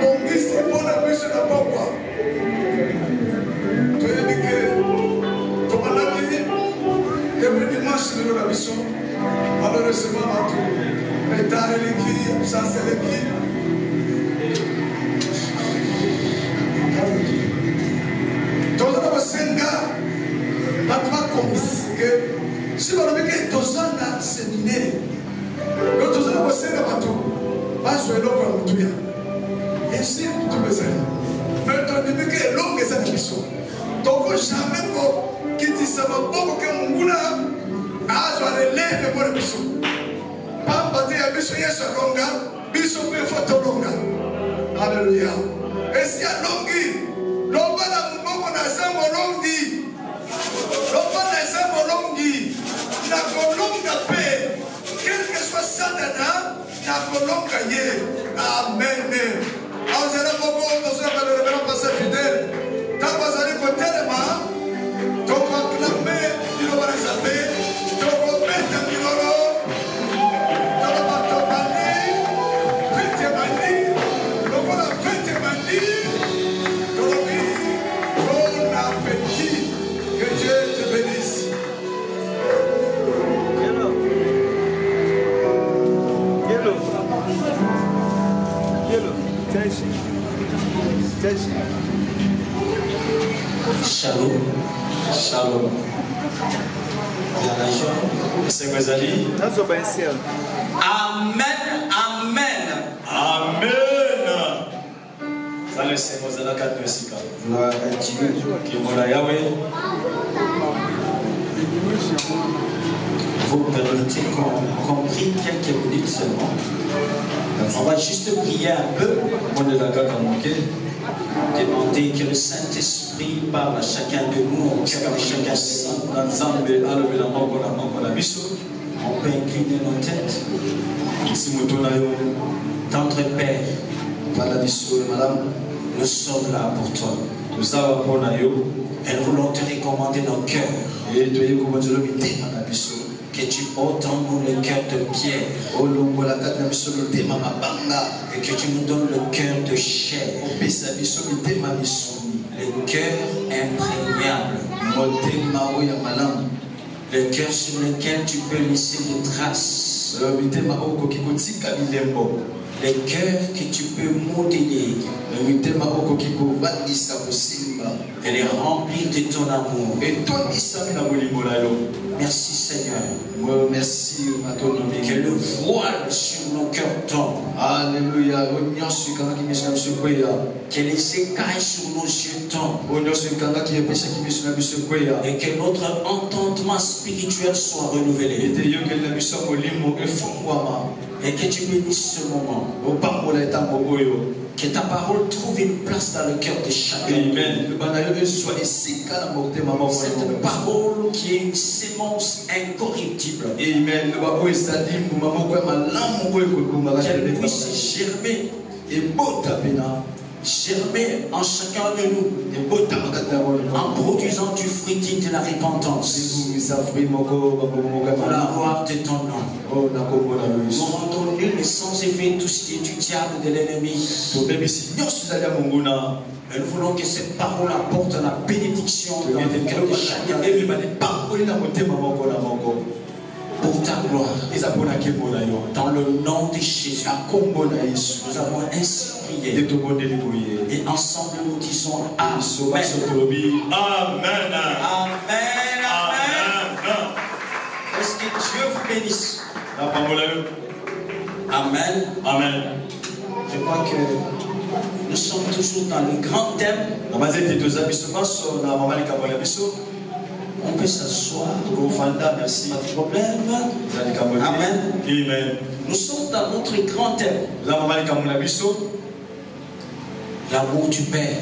abongisi mpona biso na pokwa toyebi ke tomalaki depuis dimanche lelo na biso malheureusement bato retard eleki absence eleki tozala kosenga bato bakomisi ke si balobi ke tozanga séminaire yo tozala kosenga bato bazwa eloko ya motuya esi kutu ezali me tondimi ke eloko eza na biso toko jamais kokitisa maboko ke monguna azwa releve mpona biso pamba te ya biso yesu alonga biso mpe fo tolonga alleluya esi alongi loba na moboko naza molongi loba naza molongi nakolonga mpe quelque soit satana nakolonga ye amen azala boko tozaka le révérend pasteur fidèle ntango azali kotelema tokoaklame liloba na nzambe tokobeta milolo toloba tobandi fete bandi lokola fete bandi tolobi bon appétit que Dieu te bénisse. Shalom, shalom. La région, c'est quoi ça dit? Amen, amen, amen. Ça le c'est quoi ça la carte merci quand. Gloire à Dieu. Qui est mon Yahweh. Vous permettez qu'on prie quelques minutes seulement. On va juste prier un peu. On est d'accord à manquer. Demander que le Saint-Esprit parle à chacun de nous, au cœur de chacun de nous. On peut incliner nos têtes. Tendre Père, nous sommes là pour toi. Et nous voulons te recommander nos cœurs. Que tu ôtes en nous le cœur de pierre. Et que tu nous donnes le cœur de chair. Le cœur imperméable. Le cœur sur lequel tu peux laisser des traces. Le cœur que tu peux modeler. Et les remplir de ton amour. Merci Seigneur. Merci à ton nom. Que le voile sur nos cœurs tombe. Alléluia. Que les écailles sur nos yeux tombent. Et que notre entendement spirituel soit renouvelé. Et que tu bénisses ce moment. Que ta parole trouve une place dans le cœur de chacun. Amen. Cette parole qui est une sémence incorruptible. Amen. Qu'elle puisse germer. Germer en chacun de nous, en produisant du fruit de la repentance. Pour la gloire de ton nom. Nous rendons nul et sans effet tout ce qui est du diable de l'ennemi. Et nous voulons que cette parole apporte la bénédiction dans le cœur de chacun. Pour ta gloire. Dans le nom de Jésus. Nous avons ainsi prié. Et ensemble nous disons Amen. Amen. Amen. Amen. Est-ce que Dieu vous bénisse? Amen. Amen. Je crois que nous sommes toujours dans le grand thème. On peut s'asseoir. Merci. Pas de problème. Amen. Amen. Nous sommes dans notre grand thème. L'amour du Père.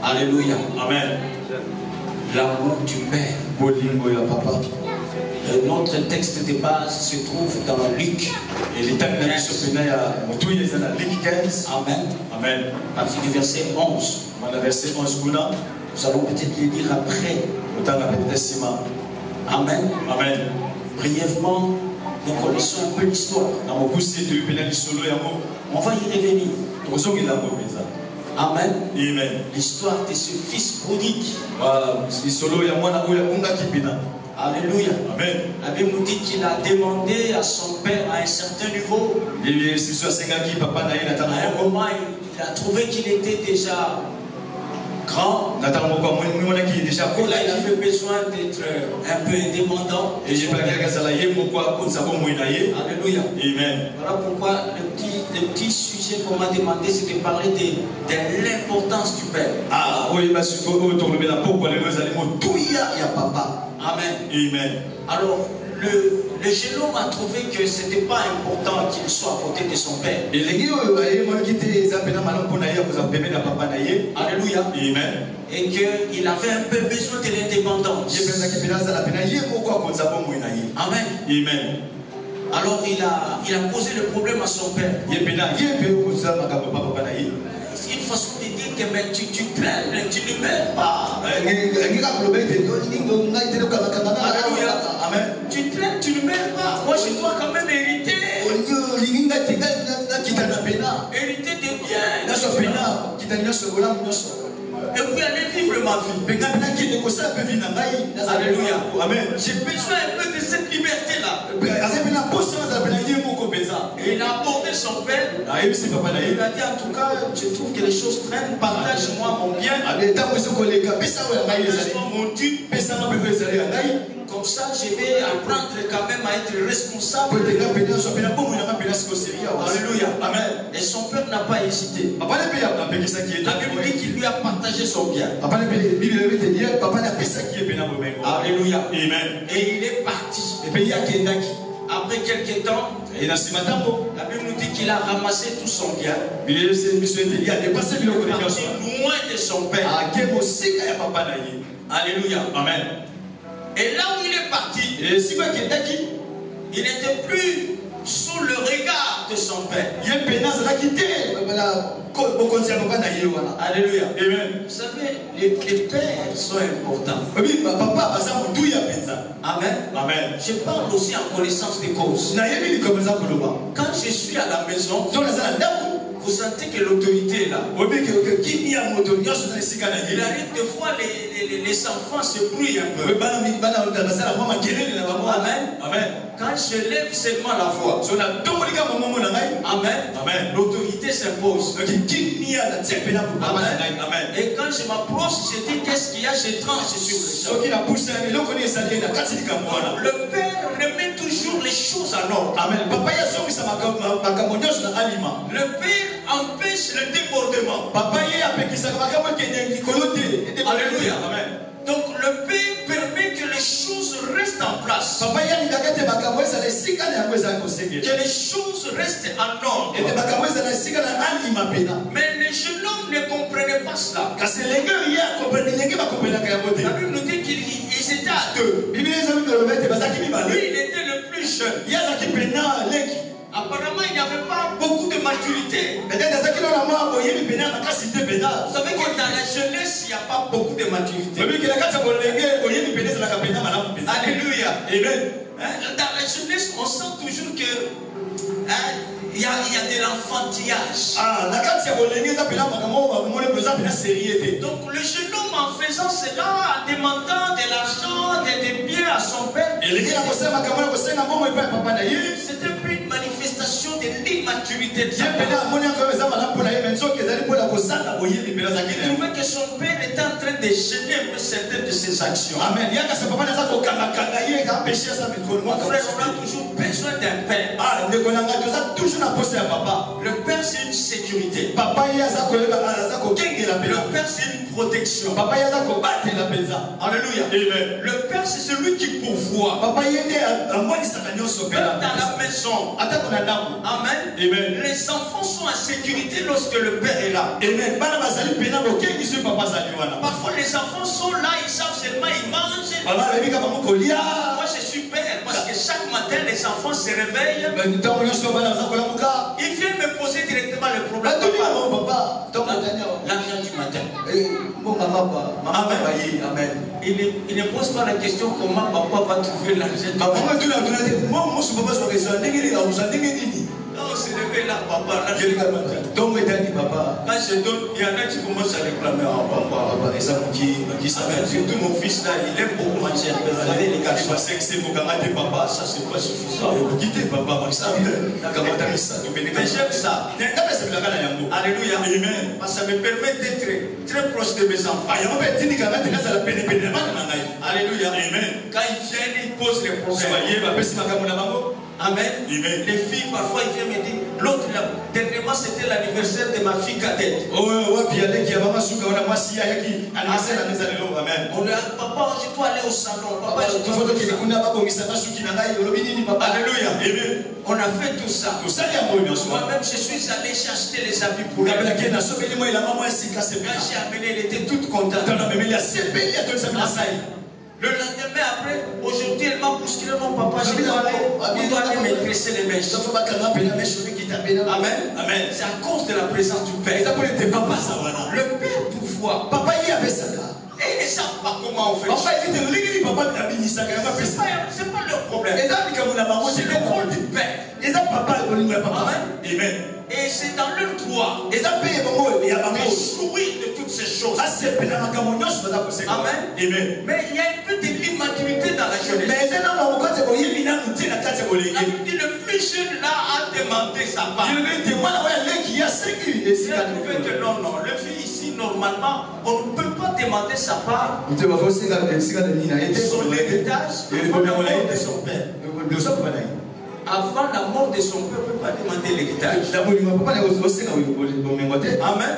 Alléluia. Amen. L'amour du Père. Notre texte de base se trouve dans Luc. Amen. Amen. À partir du verset 11. Nous allons peut-être les lire après. Amen. Amen. Amen. Brièvement, Nous connaissons un peu l'histoire. On va y revenir. Amen. L'histoire de ce fils prodigue. Alléluia. Amen. La Bible nous dit qu'il a demandé à son père à un certain niveau. À un moment, il a trouvé qu'il était déjà grand. Là, il avait besoin d'être un peu indépendant. Alléluia. Amen. Voilà pourquoi le petit sujet qu'on m'a demandé, c'est de parler de l'importance du père. Amen. Amen. Alors, le jeune homme a trouvé que ce n'était pas important qu'il soit à côté de son père. Alléluia. Amen. Et qu'il avait un peu besoin de l'indépendance. Amen. Amen. Alors, il a posé le problème à son père. Une façon de dire que mais tu traînes, tu ne meurs pas. Alléluia. Amen. Tu traînes, tu ne meurs pas. Moi, je dois quand même hériter. Hériter des biens. Et puis aller vivre ma vie. Alléluia. Amen. J'ai besoin un peu de cette liberté-là. Et il a abordé son père. Il a dit en tout cas, je trouve que les choses traînent. Partage-moi mon bien. Partage-moi mon dû. Comme ça, je vais apprendre quand même à être responsable. Alléluia. Amen. Et son père n'a pas hésité. La Bible dit qu'il lui a partagé son bien. Alléluia. Amen. Et il est parti. Après quelques temps, la Bible nous dit qu'il a ramassé tout son bien. Il est parti loin de son père. Alléluia. Amen. Et là où il est parti, il n'était plus sous le regard de son père. Alléluia. Amen. Vous savez, les pères sont importants. Amen. Amen. Je parle aussi en connaissance des causes. Quand je suis à la maison, vous sentez que l'autorité est là. Il arrive des fois les enfants se brouillent un peu. Amen. Amen. Quand je lève seulement la voix, amen, l'autorité s'impose. Amen. Et quand je m'approche, je dis qu'est-ce qu'il y a, je tranche sur le champ. Le Père remet toujours les choses en ordre. Le Père empêche le débordement. Alléluia. Amen. Donc le Père permet que les choses restent en place. Que les choses restent en ordre. Mais les jeunes hommes ne comprenaient pas cela. La Bible nous dit qu'ils étaient à deux. Lui, il était le plus jeune. Apparemment, il n'avait pas beaucoup de maturité. Vous savez que dans la jeunesse, il n'y a pas beaucoup de maturité. Alléluia. Amen. Dans la jeunesse, on sent toujours que il y a de l'enfantillage. Donc le jeune homme, en faisant cela, en demandant de l'argent, des biens à son père, c'était plus une manifestation de l'immaturité de sa part. Il trouvait que son père était en train de gêner un peu certaines de ses actions. Amen. Mon frère, on a toujours besoin d'un père. Le père, c'est une sécurité. Le père, c'est une protection. Alléluia. Amen. Le père, c'est celui qui pourvoit. Dans la maison. Amen. Amen. Les enfants sont en sécurité lorsque le père est là. Amen. Parfois, les enfants sont là, ils savent seulement, ils mangent. Moi, je suis père parce que chaque matin, les enfants se réveillent. Ils viennent me poser directement le problème. L'argent du matin. Amen. Il ne pose pas la question comment papa va trouver l'argent. Quand on se réveille là, papa, là, je Donc, papa. quand je donne, il y en a qui commencent à réclamer à papa. Surtout mon fils là, il aime beaucoup manger. Vous savez, les gars, je sais que c'est mon camarade de papa, ça c'est pas suffisant. Quittez papa, ça. Mais j'aime ça. Alléluia. Amen. Parce que ça me permet d'être très proche de mes enfants. Alléluia. Amen. Quand ils viennent, ils posent les problèmes. Amen. Les filles, parfois, ils viennent me dire, l'autre là, dernièrement, c'était l'anniversaire de ma fille cadette. On a papa, je dois aller au salon. Papa, alléluia. Amen. On a fait tout ça. Moi-même, je suis allé acheter les habits pour elle. Quand j'ai amené, elle était toute contente. Le lendemain après, aujourd'hui, elle m'a bousculé mon papa. Je dois aller me tresser les mèches. Amen. Amen. C'est à cause de la présence du Père. Le Père pouvoir. Papa y avait ça. Et ils ne savent pas comment on fait. C'est pas leur problème. C'est le rôle du Père. Amen. Et c'est dans leur droit de jouir de toutes ces choses. Amen. Mais il y a un peu de l'immaturité dans la jeunesse. Le plus jeune là a demandé sa part. Il a trouvé que non, le fils ici, normalement, on ne peut pas demander sa part. Son héritage, avant la mort de son père. Avant la mort de son père, on ne peut pas demander l'héritage. Amen.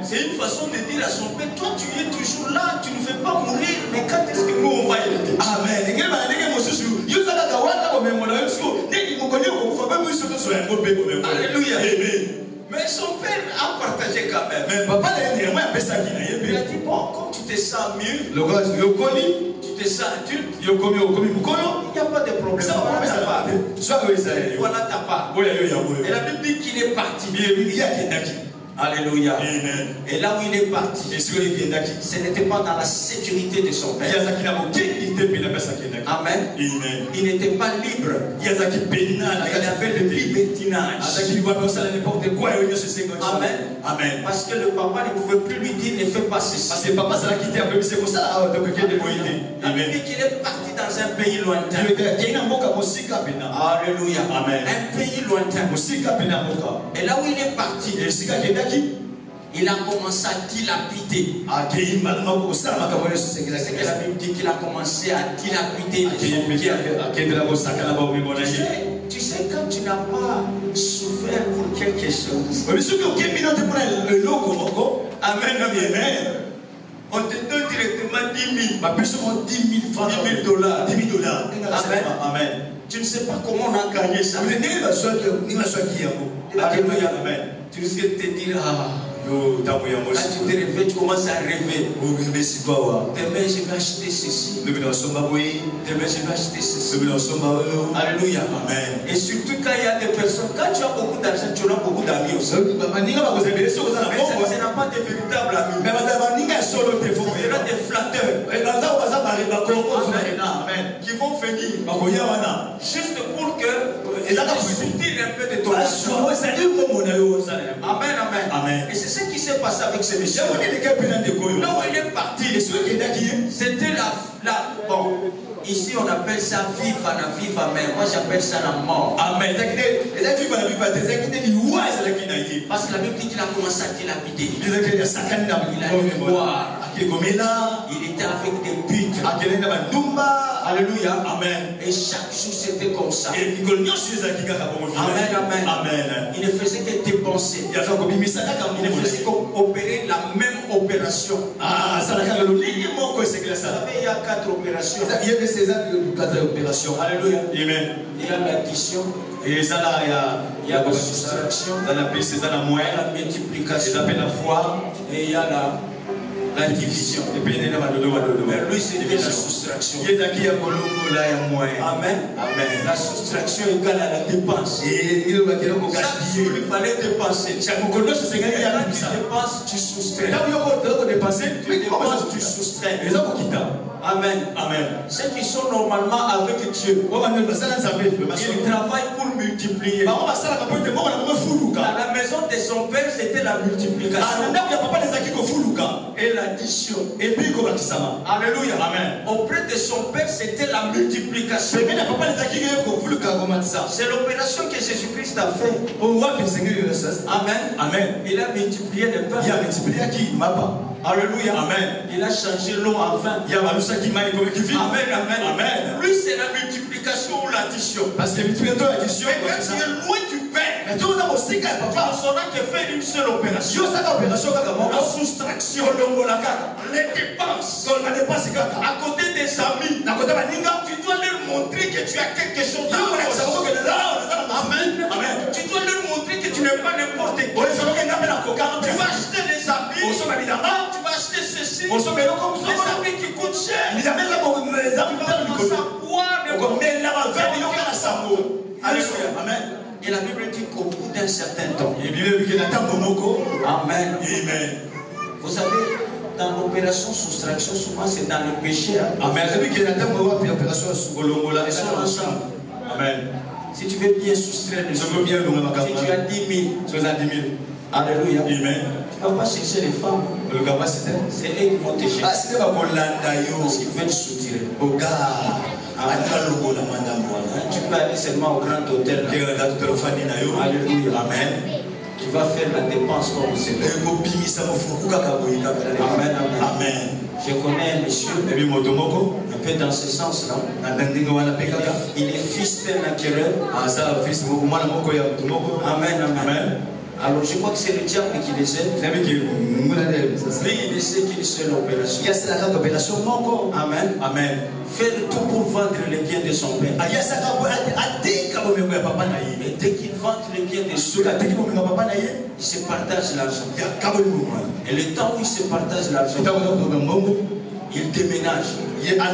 C'est une façon de dire à son père, toi tu es toujours là, tu ne fais pas mourir, mais quand est-ce que nous on va hériter? Amen. Alléluia. Mais son père a partagé quand même. Il a dit, bon, comme tu te sens mieux, tu te sens adulte, il n'y a pas de problème. Voilà ta part. Et la Bible dit qu'il est parti. Alléluia. Amen. Et là où il est parti, ce n'était pas dans la sécurité de son père. Amen. Il n'était pas libre. Il avait le libertinage. Amen. Parce que le papa ne pouvait plus lui dire ne fais pas ceci. Il dit qu'il est parti dans un pays lointain. Alléluia. Amen. Un pays lointain. Et là où il est parti, il a commencé à dilapider. C'est que la Bible dit qu'il a commencé à dilapider. Tu sais, quand tu n'as pas souffert pour quelque chose, amen, amen. On te donne directement 10 000. 10 000 dollars. Amen. Tu ne sais pas comment on a gagné ça. Alléluia. Amen. Tu risques de te dire, quand tu te réveilles, tu commences à rêver. Demain, je vais acheter ceci. Demain, je vais acheter ceci. Alléluia. Amen. Et surtout quand il y a des personnes, quand tu as beaucoup d'argent, tu auras beaucoup d'amis aussi. Mais ce n'est pas des véritables amis. Ce sera des flatteurs. Amen. Qui vont venir juste pour que ils soutirent un peu de ton argent. Amen, amen. Amen. Et c'est ce qui s'est passé avec ce monsieur. Là où il est parti, c'était bon, ici on appelle ça viva, mais moi j'appelle ça la mort. Amen. Parce que la Bible dit qu'il a commencé à dilapider. Il allait boire. Il était avec des buts. Alléluia. Amen. Et chaque jour c'était comme ça. Amen, amen. Amen. Il ne faisait que dépenser. Il ne faisait qu'opérer la même opération. Il y a 4 opérations. Alléluia. Amen. Il y a l'addition. Il y a la soustraction. Il y a la multiplication. Et il y a la division. Mais lui, c'était la soustraction. Amen. Amen. La soustraction égale à la dépense. Ça, il fallait dépenser. Tu dépenses, tu soustrais. Tu dépenses, tu soustrais. Amen. Amen. Ceux qui sont normalement avec Dieu, ils travaillent pour multiplier. Dans la maison de son père, c'était la multiplication et l'addition. Alléluia. Amen. Auprès de son père, c'était la multiplication. C'est l'opération que Jésus-Christ a fait. Amen. Amen. Il a multiplié les pains. Alléluia. Amen. Il a changé l'eau en vin. Amen. Amen. Amen. Lui, c'est la multiplication ou l'addition. Parce que mais quand tu es loin du Père, tu sauras que faire une seule opération. La soustraction, les dépenses. À côté des amis, tu dois leur montrer que tu as quelque chose dans la vie. Amen. Amen. Tu dois leur montrer que tu n'es pas n'importe qui. Tu vas acheter les habits. Tu vas acheter ceci. Les habits qui coûtent cher. Tu vas savoir. Amen. Et la Bible dit qu'au bout d'un certain temps. Amen. Amen. Vous savez, dans l'opération soustraction, souvent c'est dans le péché. Amen. Amen. Si tu veux bien soustraire les choses, si tu as 10 000, alléluia. Amen. Tu ne vas pas chercher les femmes. C'est eux qui vont te chercher. Parce qu'ils veulent soutirer. Tu peux aller seulement au grand hôtel. Alléluia. Amen. Tu vas faire la dépense comme c'est. Amen. Amen. Je connais un monsieur, un peu dans ce sens-là. Il est fils d'un acquéreur. Amen. Amen. Alors je crois que c'est le diable qui les aide. Lui, il sait qu'il est seul l'opération. Amen. Amen. Faire tout pour vendre les biens de son père. Et dès qu'il vend les biens de son père, il se partage l'argent. Et le temps où il se partage l'argent, il déménage. Il va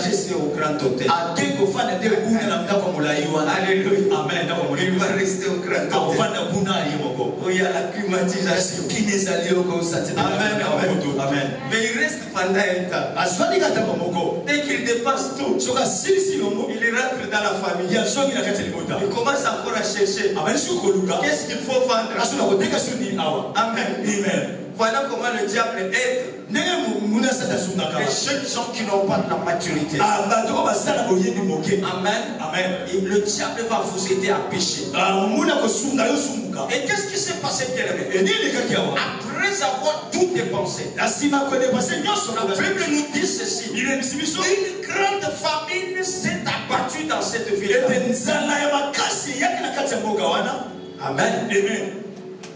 rester au grand hôtel. Alléluia. Amen. Il va rester au grand hôtel. Où il y a la climatisation. Amen. Amen. Mais il reste pendant un temps. Dès qu'il dépasse tout, il rentre dans la famille. Il commence encore à chercher. Qu'est-ce qu'il faut vendre? Amen. Amen. Voilà comment le diable aide les jeunes gens qui n'ont pas de la maturité. Amen. Amen. Et le diable va vous aider à pécher. Et qu'est-ce qui s'est passé, bien-aimé? Après avoir tout dépensé, la Bible nous dit ceci. Une grande famine s'est abattue dans cette ville. Amen. Amen.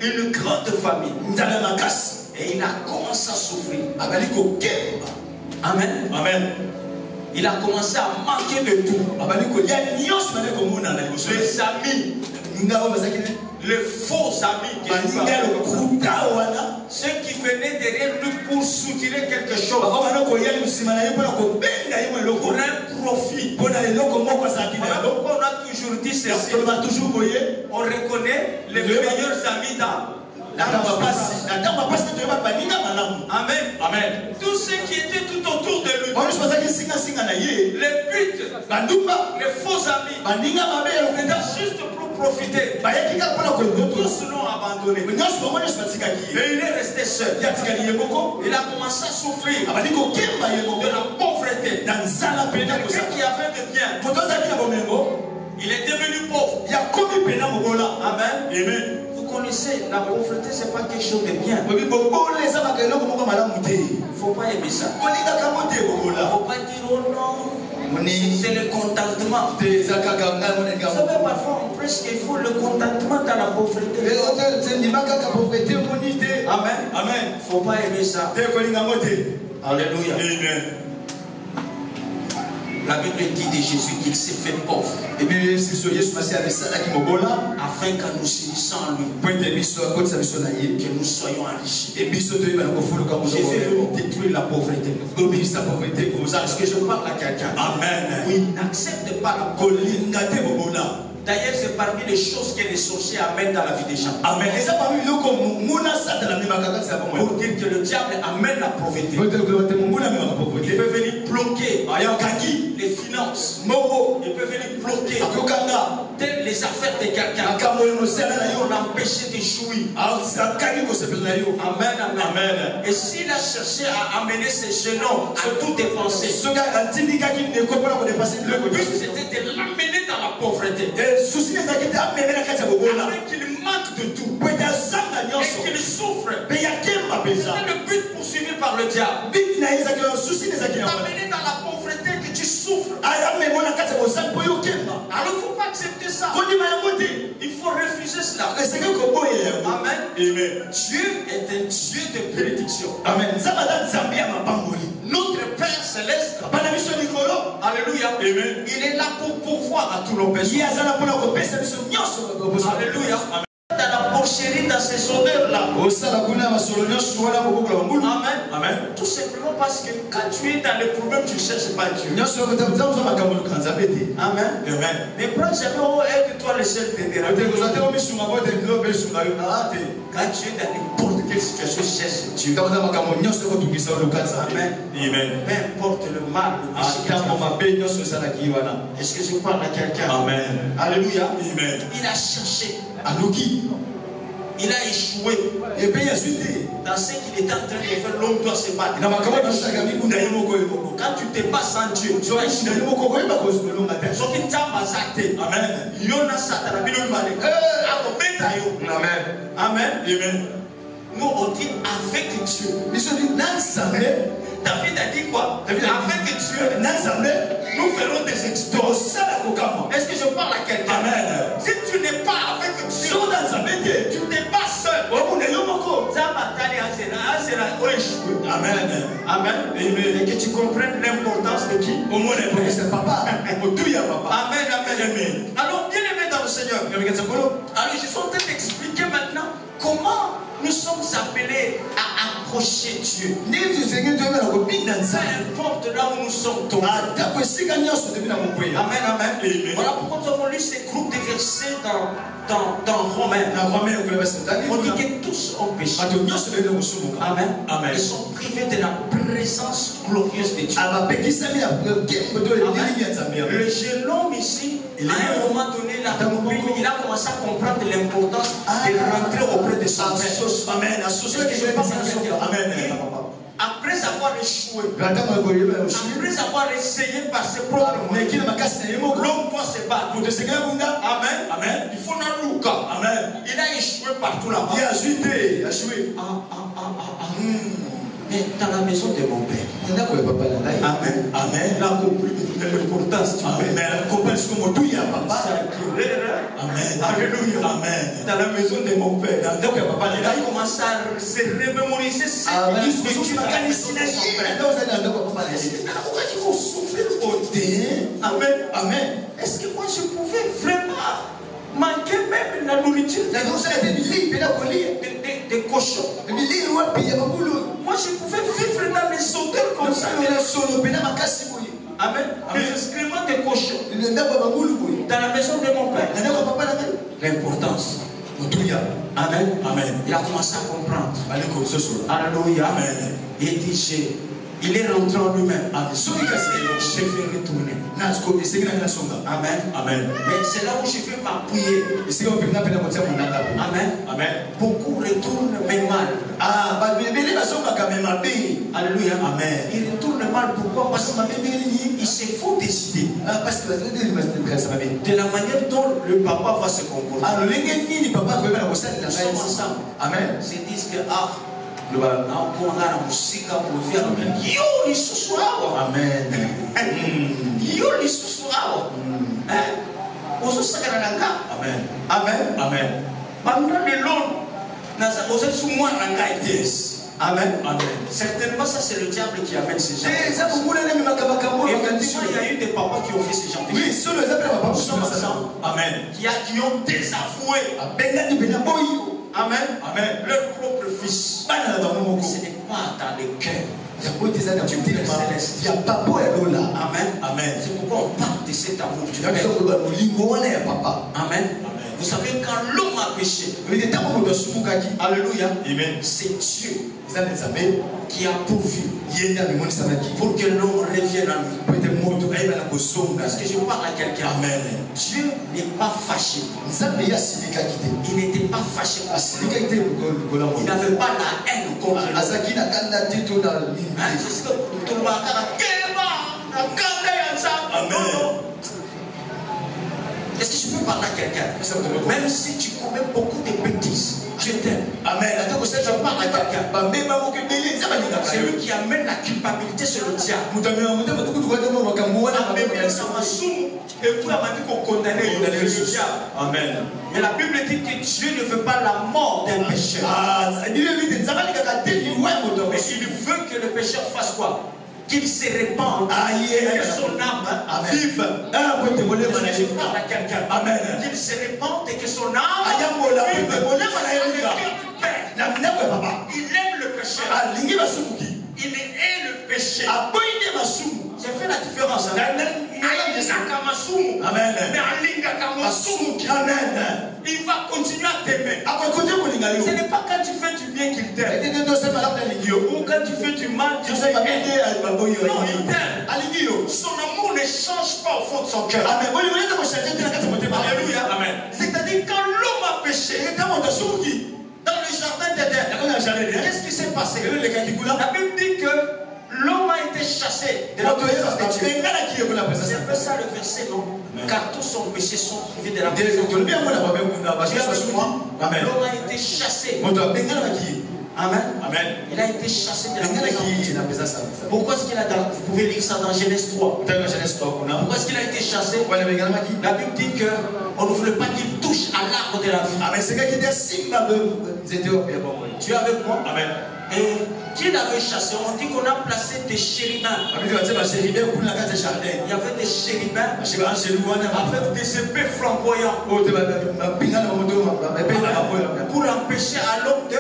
Une grande famille. Et il a commencé à souffrir. Amen. Amen. Il a commencé à manquer de tout. Les amis, les faux amis, ceux qui venaient derrière lui pour soutirer quelque chose, pour un profit. On a toujours dit ceci. On reconnaît les meilleurs amis dans Amen. Amen. Tous ceux qui étaient tout autour de lui, les putes, les faux amis, juste pour profiter, tous l'ont abandonné. Et il est resté seul. Il a commencé à souffrir de la pauvreté. Quelqu'un qui avait de bien, il est devenu pauvre. Amen. Amen. Vous connaissez, la pauvreté, c'est pas quelque chose de bien. Il ne faut pas aimer ça. Il ne faut pas dire oh non. C'est le contentement. Vous savez, parfois on prêche qu'il faut le contentement dans la pauvreté. Amen. Amen. Il ne faut pas aimer ça. Alléluia. Amen. La Bible dit de Jésus qu'il s'est fait pauvre. Afin qu'en nous unissant en lui, que nous soyons enrichis. Jésus est venu détruire la pauvreté. Parce que je parle à quelqu'un. Amen. Oui, n'accepte pas la pauvreté. D'ailleurs, c'est parmi les choses que les sorciers amènent dans la vie des gens. Amen. Pour dire que le diable amène la pauvreté. Il peut venir bloquer les finances. Il peut venir bloquer les affaires de quelqu'un. On l'empêcher d'échouer. Amen, amen. Et s'il a cherché à amener ces jeunes à tout dépenser, le but c'était de l'amener dans la pauvreté. Afin qu'il manque de tout. Et qu'il souffre. C'est le but poursuivi par le diable. T'amener dans la pauvreté que tu souffres. Alors il ne faut pas accepter ça. Il faut refuser cela. Amen. Dieu est un Dieu de bénédiction. Amen. Notre Père Céleste, alléluia, il est là pour pourvoir à tous nos besoins. Alléluia. Dans la porcherie, dans ces odeurs-là. Amen. Amen. Tout simplement parce que quand tu es dans les problèmes, tu ne cherches pas Dieu. Amen. Amen. Ne prends jamais au aide-toi le seul t'aider. Quand tu es dans n'importe quelle situation, cherche Dieu. Amen. Amen. Peu importe le mal, le péché. Est-ce que je parle à quelqu'un? Amen. Alléluia. Amen. Il a cherché. Il a échoué. Dans ce qu'il était en train de faire, l'homme doit se battre. Quand tu te passes en Dieu, tu vas échouer. Amen. Amen. Nous on dit avec Dieu. David a dit quoi? Avec Dieu, nous ferons des exploits. Est-ce que je parle à quelqu'un? Amen. Si tu n'es pas avec Dieu, tu n'es pas seul. Amen. Amen. Et que tu comprennes l'importance de qui? Amen. Amen. Alors, bien aimé dans le Seigneur. Alors, je suis en train d'expliquer maintenant comment nous sommes appelés à approcher Dieu. Peu importe là où nous sommes tombés. Amen, amen. Voilà pourquoi nous avons lu ces groupes de versets dans Romains. On dit que tous ont péché. Amen. Amen. Ils sont privés de la présence glorieuse de Dieu. Le jeune homme ici, à un moment donné, il a commencé à comprendre l'importance de rentrer auprès de son Père. Amen. Après avoir échoué, après avoir essayé par ses propres moyens, l'homme doit se battre. Amen. Amen. Il faut un Luca. Amen. Il a échoué partout là-bas. Il a échoué. Mais dans la maison de mon Père. Amen. Amen. Il a compris l'importance du Père. Amen. Alléluia. Amen. Dans la maison de mon Père. Il a commencé à se remémoriser ce qu'il a vécu dans la maison de son Père. Pourquoi il faut souffrir autant? Amen. Amen. Est-ce que moi je pouvais vraiment manquer même la nourriture des cochons? Moi je pouvais vivre dans les odeurs comme ça. Amen. Les excréments des cochons dans la maison de mon Père. L'importance. Amen. Amen. Il a commencé à comprendre. Alléluia. Amen. Il dit, il est rentré en lui-même. Je vais retourner. Amen. Amen. Mais c'est là où je vais m'appuyer. Amen. Amen. Beaucoup retournent mais mal. Alléluia. Amen. Ils retournent mal. Pourquoi? Parce qu'ils se font décider de la manière dont le papa va se comporter. Ils sont ensemble. Amen. Ils se disent que Amen. Amen. Yes. Amen. Amen. Certainement, ça c'est le diable qui amène ces gens. Et ça, vous voulez les mêmes Effectivement, il y a eu des papas qui ont fait ce genre de choses. oui, sur les appels à papa, Nous sommes ensemble. Amen. Qui ont désavoué. Amen. Amen. Leur propre fils. Ce n'est pas dans le cœur. Amen. Amen. C'est pourquoi on parle de cet amour du Père. Amen. Vous savez, quand l'homme a péché, alléluia, Amen. c'est Dieu qui a pourvu pour que l'homme revienne à lui. Est-ce que je parle à quelqu'un? Amen. Dieu n'est pas fâché. Il n'était pas fâché. Il n'avait pas la haine contre lui. C'est ce que tout le monde a dit. Est-ce que je peux parler à quelqu'un? Même si tu commets beaucoup de bêtises, je t'aime. Amen. Je parle à quelqu'un. C'est lui qui amène la culpabilité sur le diable. Et vous avez dit qu'on condamnait le diable. Amen. Mais la Bible dit que Dieu ne veut pas la mort d'un pécheur. Mais il veut que le pécheur fasse quoi? Qu'il se répande, que son âme vive. Je parle à quelqu'un. Amen. Qu'il se répande et que son âme vive. Il aime le péché. Il hait le péché. J'ai fait la différence. Amen. Il va continuer à t'aimer. Ce n'est pas quand tu fais du bien qu'il t'aime. Ou quand tu fais du mal, tu sais. Non, il t'aime. Son amour ne change pas au fond de son cœur. Alléluia. Amen. C'est-à-dire quand l'homme a péché, dans le jardin d'Éden, qu'est-ce qui s'est passé? La Bible dit que l'homme a été chassé de la présence de Dieu. C'est un peu ça le verset, non? Car tous son péché sont privés de la présence de Dieu. L'homme a été chassé. Amen. Amen. Il a été chassé de la présence de Dieu. Pourquoi est-ce qu'il a vous pouvez lire ça dans Genèse 3. Pourquoi est-ce qu'il a été chassé? La Bible dit qu'on ne voulait pas qu'il touche à l'arbre de la vie. Tu es avec moi? Amen. Et qui l'avait chassé? On dit qu'on a placé des chérubins. Il y avait des chérubins avec des épées flamboyantes pour empêcher à l'homme de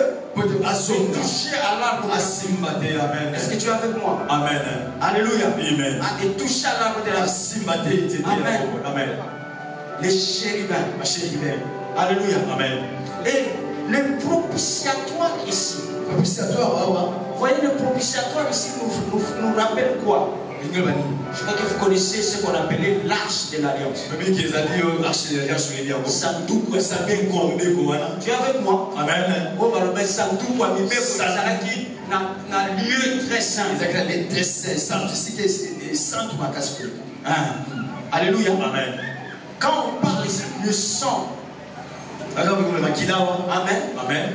toucher à l'arbre. Est-ce que tu es avec moi? Amen. Alléluia. Amen. À de toucher à l'arbre de la vie. Amen. Amen. Les chérubins. Alléluia. Amen. Et le propitiatoire ici. Vous voyez, le propitiatoire ici nous rappelle quoi? Je crois que vous connaissez ce qu'on appelait l'arche de l'alliance. Tu es avec moi? Amen. Un lieu très saint. Alléluia. Amen. Quand on parle ici du sang, amen. Amen.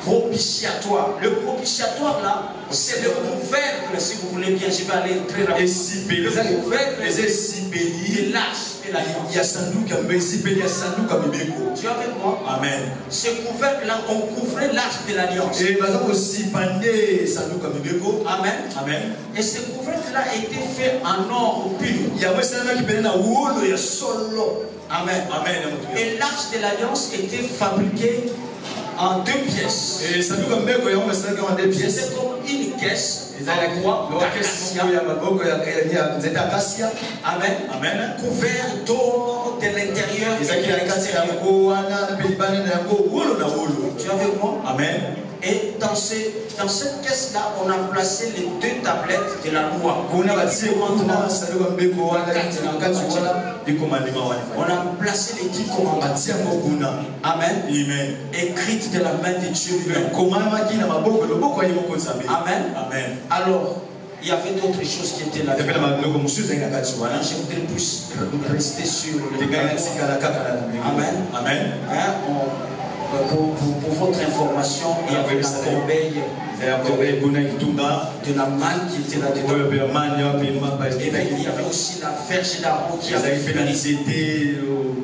Propitiatoire. Le propitiatoire là, c'est le couvercle, si vous voulez bien, je vais aller très rapidement. Le couvercle de l'arche de l'alliance. Tu es avec moi? Amen. Ce couvercle là, on couvrait l'arche de l'alliance. Amen. Amen. Et ce couvercle là a été fait en or pur. Amen. Amen. Et l'arche de l'alliance était fabriquée en 2 pièces. C'était comme une caisse en bois d'acacia. Amen. Amen. Couvert d'or de l'intérieur et de l'extérieur. Tu es avec moi? Amen. Et dans cette caisse-là, on a placé les 2 tablettes de la loi. On a placé les 10 commandements. Amen. Amen. Écrites de la main de Dieu lui-même. Amen. Amen. Alors, il y avait d'autres choses qui étaient là. Je voudrais plus rester sur le. Amen. Amen. Hein, Pour votre information, il y avait la corbeille de la manne qui était là-dedans. Et puis, il y avait aussi la verge d'Aaron qui avait finalisé.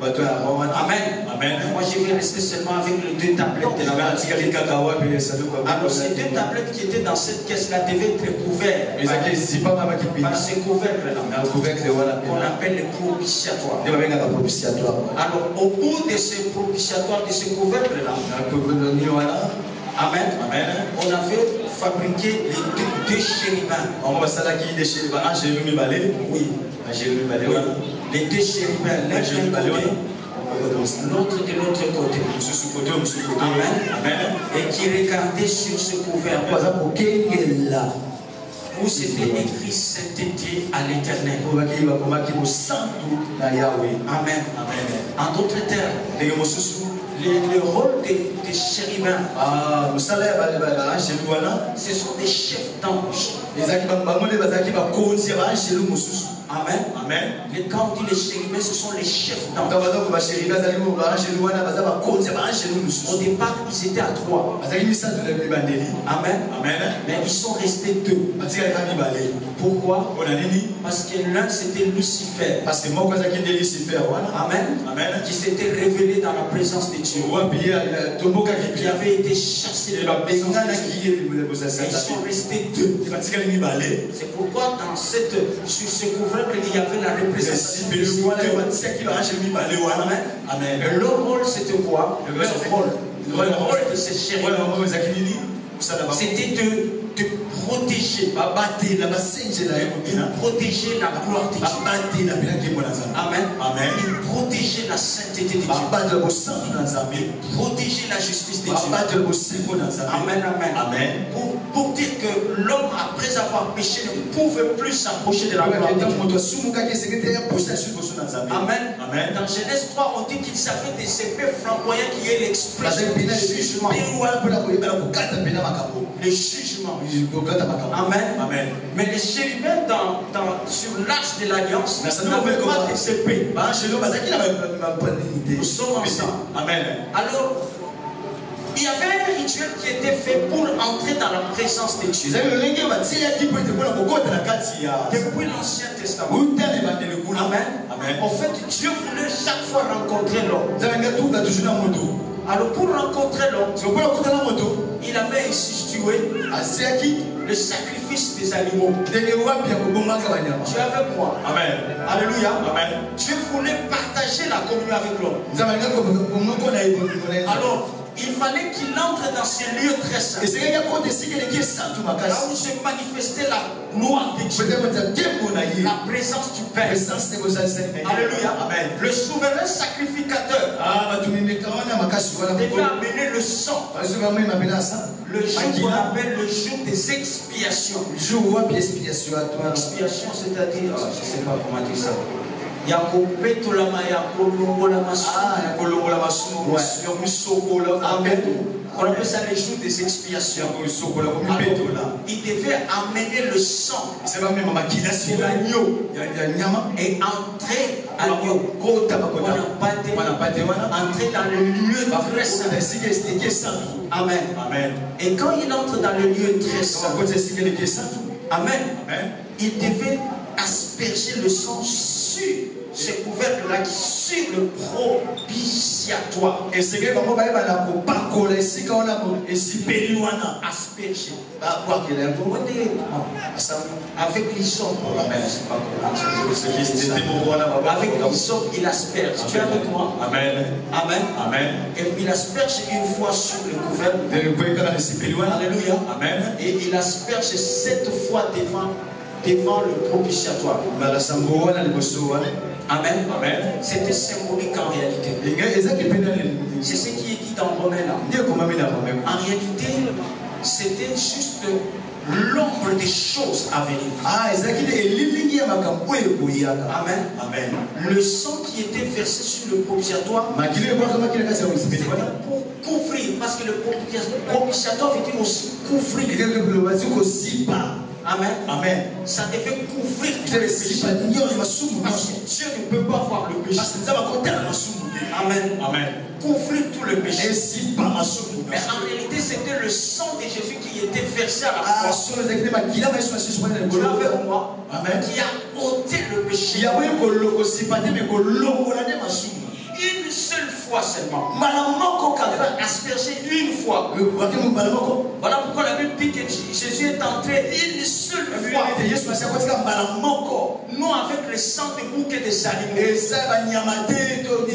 Amen. Amen. Moi, je vais rester seulement avec les 2 tablettes de la manne. Alors, ces 2 tablettes qui étaient dans cette caisse-là devaient être couvertes par ce couvercle-là, qu'on appelle le propitiatoire. Alors, au bout de ce propitiatoire, de ce couvercle-là, amen. Amen. On avait fabriqué les 2 chérubins. Oui. Les 2 chérubins, l'un d'un côté, l'autre de l'autre côté. Amen. Amen. Et qui regardaient sur ce couvercle où c'était écrit sainteté à l'Éternel. Amen. Amen. En d'autres termes, le rôle des chérubins, ce sont des chefs d'ange. Amen. Amen. Quand on dit les chérubins, ce sont les chefs d'ange. Au départ, ils étaient à 3. Amen. Amen. Mais ils sont restés 2. Pourquoi? Parce que l'un c'était Lucifer. Amen. Amen. Qui s'était révélé dans la présence de Dieu. Qui avait été chassé de la présence de Dieu. Ils sont restés 2. C'est pourquoi sur ce couvercle, il y avait la représentation. Amen. Amen. Et leur rôle c'était quoi? Le rôle de ces chérubins, c'était de protéger. De protéger la gloire de Dieu. Amen. Amen. De protéger la sainteté de Dieu. Protéger la justice de Dieu. Amen. Amen. Amen. Pour dire que l'homme, après avoir péché, ne pouvait plus s'approcher de la gloire de Dieu. Amen. Amen. Dans Genèse 3, on dit qu'ils avaient des épées flamboyantes qui est l'expression du jugement. Le jugement. Amen. Amen. Mais les chérubins sur l'arche de l'alliance n'avaient pas des épées. Nous sommes ensemble. Amen. Alors, il y avait un rituel qui était fait pour entrer dans la présence de Dieu. Depuis l'Ancien Testament. Amen. Amen. En fait, Dieu voulait chaque fois rencontrer l'homme. Alors pour rencontrer l'homme, il avait institué le sacrifice des animaux. Tu es avec moi. Amen. Alléluia. Amen. Dieu voulait partager la communion avec l'homme. Alors, il fallait qu'il entre dans ces lieux très saints. Là où se manifestait la gloire de Dieu. La présence du Père. Alléluia. Amen. Le souverain sacrificateur devait amener le sang. Le jour qu'on appelle le jour des expiations. Expiation, c'est-à-dire, je ne sais pas comment dire ça. On appelle ça les jours des expiations. Il devait amener le sang de l'agneau et entrer entrer dans le lieu très saint. Amen. Amen. Et quand il entre dans le lieu très saint, amen, il devait asperger le sang sur ce couvercle-là, sur le propitiatoire. Asperger. Avec l'hysope. Avec l'hysope, il asperge. Tu es avec moi? Amen. Amen. Amen. Et puis il asperge une fois sur le couvercle. Alléluia. Amen. Et il asperge 7 fois devant le propitiatoire. Amen. Amen. C'était symbolique en réalité. C'est ce qui est dit dans Romains là. En réalité, c'était juste l'ombre des choses à venir. Amen. Amen. Le sang qui était versé sur le propitiatoire, c'était pour couvrir, parce que le propitiatoire veut dire aussi couvrir. Amen. Amen. Ça devait couvrir tous les péchés. Parce que Dieu ne peut pas voir le péché. Amen. Amen. Couvrir tout le péché. Ainsi par la Mais en réalité, c'était le sang de Jésus qui était versé à la croix. Tu avais moi, qui a ôté le péché. Une seule fois seulement. Il va asperger une fois. Voilà pourquoi la Bible dit que Jésus est entré une seule fois. Non avec le sang de boucs et des animaux,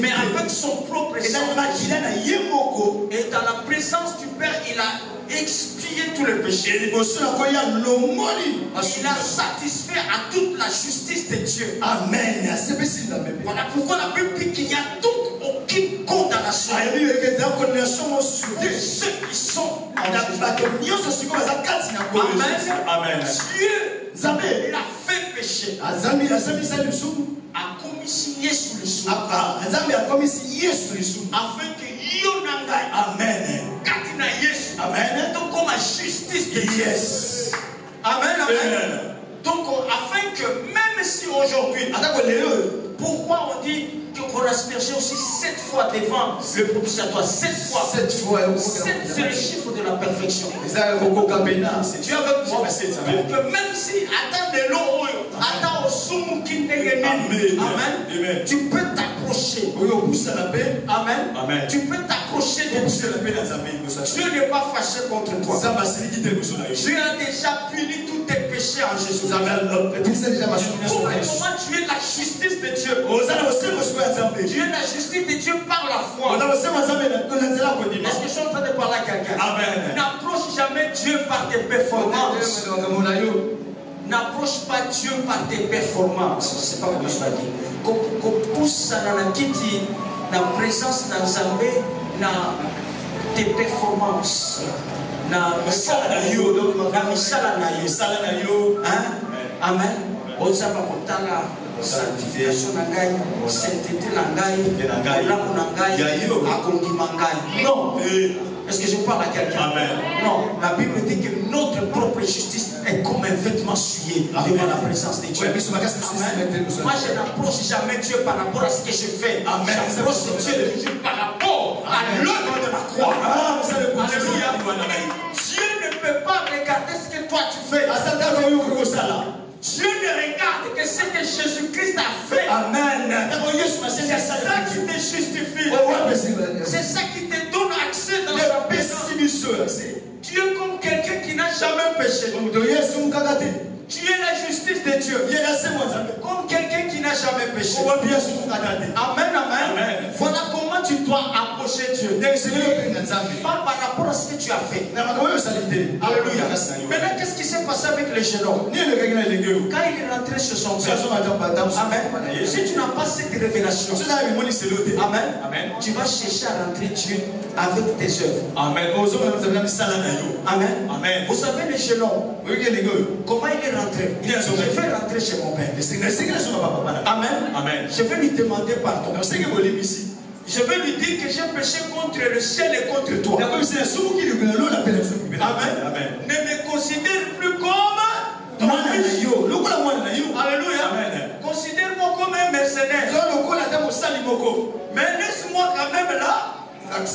mais avec son propre sang. Et dans la présence du Père, il a expié tout le péché. Il a satisfait à toute la justice de Dieu. Amen. Voilà pourquoi la Bible dit qu'il n'y a donc aucune condamnation pour ceux qui sont en Jésus. Amen. Dieu, il a fait péché. A commis signé sous le sou. Afin que Yonangai. Amen. Katina Yesu. Amen. Donc comme la justice de Dieu. Yes. Amen. Amen. Donc afin que même si aujourd'hui, pourquoi on dit qu'on aspergeait aussi 7 fois devant le propitiatoire? 7 fois. 7 c'est le chiffre de la perfection. Tu avec moi? Donc même si attends de l'eau, attends au soumou qui n'est pas. Amen. Tu peux t'approcher. Amen. Tu peux t'approcher de Dieu. Dieu n'est pas fâché contre toi. Dieu a déjà puni tous tes péchés en Jésus. Pour le moment, tu es la justice de Dieu. Tu es la justice de Dieu par la foi. Est-ce que je suis en train de parler à quelqu'un? N'approche jamais Dieu par tes performances. N'approche pas Dieu par tes performances. Je ne sais pas comment je vais dire. Qu'on pousse dans la kiti, dans la présence dans Zambé, dans tes performances. Dans misala na yo. Amen. Sanctification na ngai, sainteté na ngai, olamu na ngai, akondima ngai. Non. Est-ce que je parle à quelqu'un? Amen. Non. La Bible dit que notre propre justice est comme un vêtement souillé devant la présence de Dieu. Amen. Moi, je n'approche jamais Dieu par rapport à ce que je fais. J'approche Dieu toujours par rapport à l'œuvre de la croix. Alléluia. Dieu ne peut pas regarder ce que toi tu fais. Dieu ne regarde que ce que Jésus-Christ a fait. Amen. C'est ça qui te justifie. C'est ça qui te donne accès dans sa présence. Tu es comme quelqu'un qui n'a jamais péché. Tu es la justice de Dieu. Comme quelqu'un qui n'a jamais péché. Amen, amen. Voilà comment tu dois approcher Dieu. Pas par rapport à ce que tu as fait. Alléluia. Maintenant, qu'est-ce qui s'est passé avec le jeune homme? Quand il est rentré sur son père. Amen. Si tu n'as pas cette révélation, amen, tu vas chercher à rentrer Dieu avec tes œuvres. Amen. Amen. Vous savez le jeune homme, comment il est rentré? Je vais rentrer chez mon père. Amen. Je vais lui demander pardon. Je vais lui dire que j'ai péché contre le ciel et contre toi. Amen. Ne me considère plus comme ton fils. Alléluia. Considère-moi comme un mercenaire. Mais laisse-moi quand même là. Amen.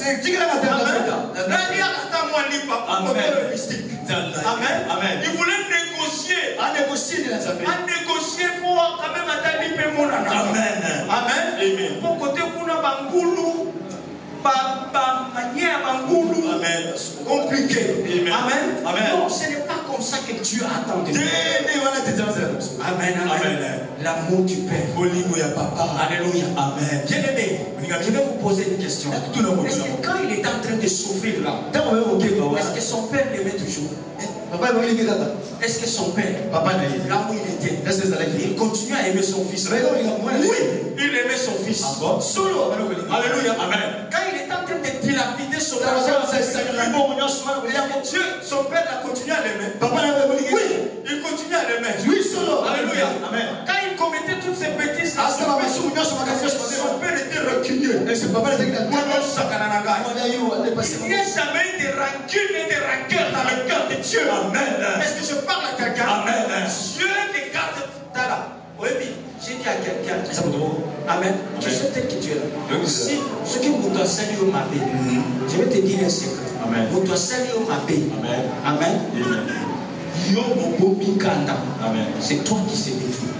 Il voulait négocier. Négocier pour quand même attendre mon amen. Amen. Pour côté qu'on a bangulu, manière bangulu. Amen. Compliqué. Amen. Non, ce n'est pas comme ça que Dieu attend de nous. Amen. L'amour du Père. Alléluia. Amen. Bien-aimé, je vais vous poser une question. Est-ce que quand il est en train de souffrir là, est-ce que son père l'aimait toujours? Est-ce que son père, là où il était, il continue à aimer son fils? Oui, il aimait son fils. Alléluia. Amen. Quand il est en train de dilapider son argent, Dieu, son père a continué à l'aimer. Oui, il continue à l'aimer. Alléluia. Amen. Quand il commettait toutes ces bêtises, son père était reculé. Et ce papa était dans Il n'y a jamais de rancune et de rancœur dans le cœur de Dieu. Amen. Est-ce que je parle à quelqu'un? Amen. Dieu te garde. Oui, j'ai dit à quelqu'un. Amen. Tu sais tel que tu es là. Si ce que vous doit saluer au mabé, je vais te dire un secret. Amen. Vous doit saluer au mabé. Amen. Amen. Yo mobomi kanda. Amen. C'est toi qui sais détruire.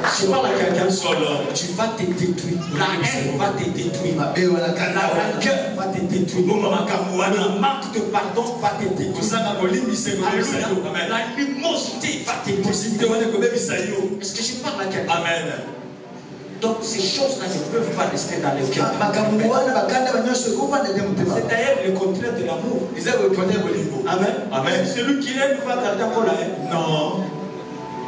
Je Amen. parle à quelqu'un. Solo. Tu vas te détruire. La haine va te détruire. La rancœur va te détruire. Le manque de pardon va te détruire. Amen. L'animosité va te détruire. Est-ce que je parle à quelqu'un? Amen. Donc ces choses-là ne peuvent pas rester dans le cœur. C'est d'ailleurs le contraire de l'amour. Amen. Amen. Celui qui aime va garder encore la haine. Non.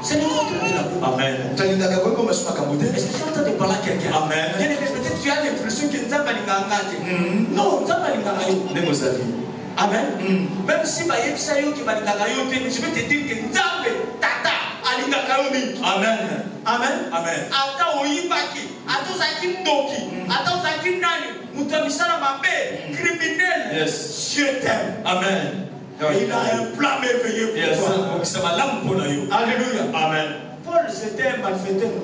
C'est le contraire de l'amour. Amen. Est-ce que tu entends de parler à quelqu'un? Amen. Peut-être tu as l'impression que Nzamba lingangate. Non, Nzamba lingangate. Amen. Même si Bayebsa yo qui balingangate, je vais te dire que Nzambe tata alingangate. Amen. Amen. Amen. Ata oyibaki, ata zaki ndoki, ata zaki nani, mutamisala mabe, criminel. Yes. Je t'aime. Amen. Et il a un plan merveilleux pour toi. Alléluia. Amen. Paul c'était un malfaiteur.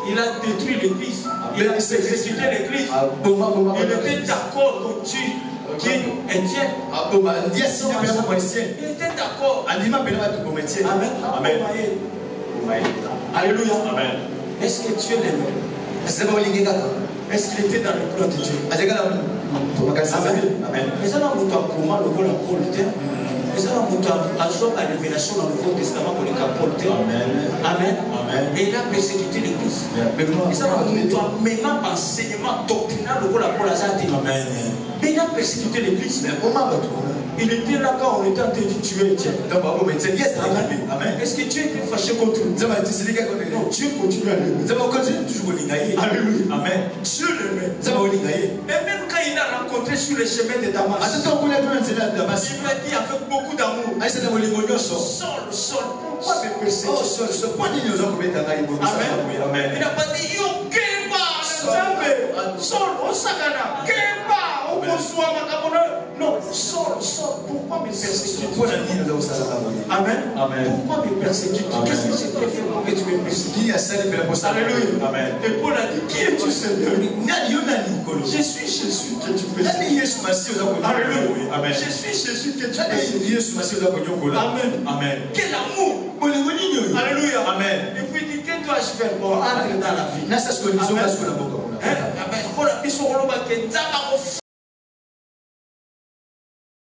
Il a détruit l'église. Il a persécuté l'église. Il était d'accord que tu Étienne. Il était d'accord. Amen. Amen. Alléluia. Amen. Est-ce que Dieu l'aimait? Est-ce qu'il était dans le plan de Dieu? Amen. Mais ça n'a pas comment le bon Paul était. Mais ça n'a pas la révélation dans le Nouveau Testament pour les Paul était. Amen. Amen. Et il a persécuté l'église. Et ça n'a pas même enseignement doctrinal le bon Paul Azati. Amen. Mais il a persécuté l'église. Il était là quand on était en train de tuer Étienne. Amen. Est-ce que Dieu était fâché contre nous? Non, Dieu continue à l'aimer. Alléluia. Amen. Dieu l'aimait. Et même quand il a rencontré sur le chemin de Damas, il lui a dit avec beaucoup d'amour, Saul, pourquoi me persécuter? Amen. Il n'a pas dit, yo, Kemba, Saul, Osagana, Kemba, Okosuama, non, Saul, pourquoi me persécuter? Amen. Pourquoi me persécuter? Qu'est-ce que j'ai fait pour que tu me persécutes? Alléluia. Amen. Et Paul a dit, qui es-tu, Seigneur? Je suis Jésus que tu persécutes. Alléluia. Amen. Je suis Jésus que tu persécutes. Amen. Amen. Quel amour. Alléluia. Amen. Et puis il dit, que dois-je faire pour entrer dans la vie? Amen. Paul a dit,